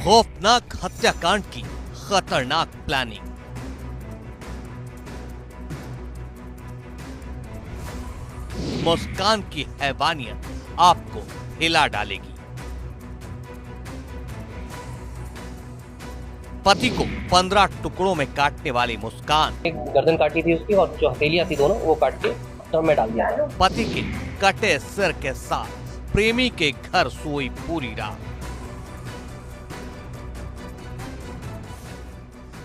खौफनाक हत्याकांड की खतरनाक प्लानिंग। मुस्कान की हैवानियत आपको हिला डालेगी। पति को 15 टुकड़ों में काटने वाली मुस्कान, एक गर्दन काटी थी उसकी और जो हथेलियां थी दोनों वो काट के ड्रम में डाल दिया। पति के कटे सिर के साथ प्रेमी के घर सोई पूरी रात।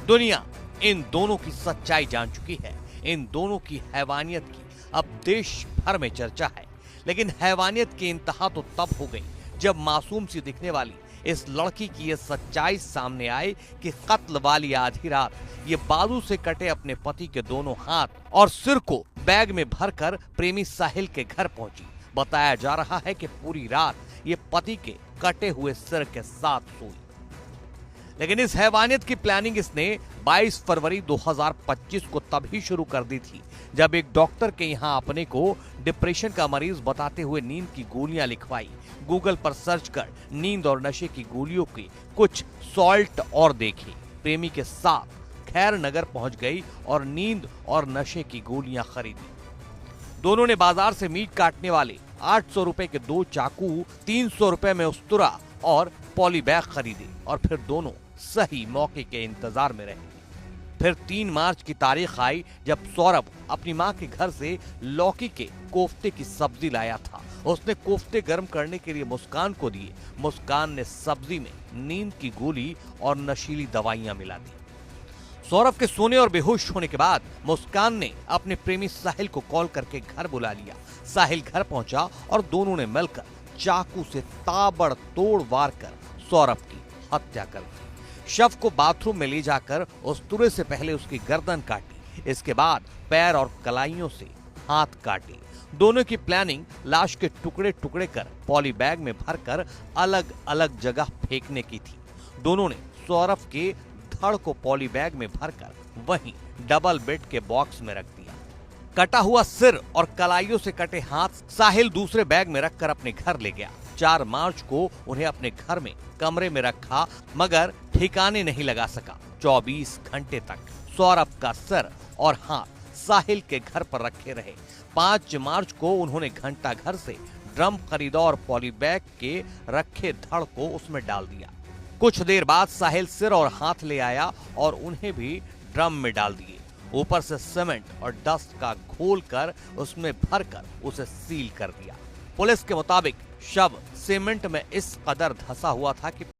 दुनिया इन दोनों की सच्चाई जान चुकी है। इन दोनों की हैवानियत की अब देश भर में चर्चा है। लेकिन हैवानियत की इंतहा तो तब हो गई जब मासूम सी दिखने वाली इस लड़की की यह सच्चाई सामने आई कि कत्ल वाली आधी रात ये बाजू से कटे अपने पति के दोनों हाथ और सिर को बैग में भरकर प्रेमी साहिल के घर पहुंची। बताया जा रहा है कि पूरी रात ये पति के कटे हुए सिर के साथ सोई। लेकिन इस हैवानियत की प्लानिंग इसने 22 फरवरी 2025 को तभी शुरू कर दी थी जब एक डॉक्टर के यहाँ अपने को डिप्रेशन का मरीज बताते हुए नींद की गोलियां लिखवाई। गूगल पर सर्च कर नींद और नशे की गोलियों के कुछ सॉल्ट और देखे। प्रेमी के साथ खैर नगर पहुंच गई और नींद और नशे की गोलियां खरीदी। दोनों ने बाजार से मीट काटने वाले 800 रुपए के 2 चाकू, 300 रुपए में उस्तरा और पॉली बैग खरीदे और फिर दोनों सही मौके के इंतजार में रहे। फिर 3 मार्च की तारीख आई जब सौरभ अपनी मां के घर से लौकी के कोफ्ते की सब्जी लाया था। उसने कोफ्ते गर्म करने के लिए मुस्कान को दिए। मुस्कान ने सब्जी में नींद की गोली और नशीली दवाइयां मिला दी। सौरभ के सोने और बेहोश होने के बाद मुस्कान ने अपने प्रेमी साहिल को कॉल करके घर बुला लिया। साहिल घर पहुंचा और दोनों ने मिलकर चाकू से ताबड़तोड़ वार कर सौरभ की हत्या कर दी। शव को बाथरूम में ले जाकर उस्तरे से पहले उसकी गर्दन काटी, इसके बाद पैर और कलाइयों से हाथ काटे। दोनों की प्लानिंग लाश के टुकड़े टुकड़े कर पॉली बैग में भरकर अलग अलग जगह फेंकने की थी। दोनों ने सौरभ के धड़ को पॉली बैग में भरकर वहीं डबल बेड के बॉक्स में रख दिया। कटा हुआ सिर और कलाइयों से कटे हाथ साहिल दूसरे बैग में रखकर अपने घर ले गया। 4 मार्च को उन्हें अपने घर में कमरे में रखा मगर ठिकाने नहीं लगा सका। 24 घंटे तक सौरभ का सिर और हाथ साहिल के घर पर रखे रहे। 5 मार्च को उन्होंने घंटा घर से ड्रम खरीदा और पॉली बैग के रखे धड़ को उसमें डाल दिया। कुछ देर बाद साहिल सिर और हाथ ले आया और उन्हें भी ड्रम में डाल दिए। ऊपर से सीमेंट और डस्ट का घोल कर उसमें भरकर उसे सील कर दिया। पुलिस के मुताबिक शव सीमेंट में इस कदर धंसा हुआ था कि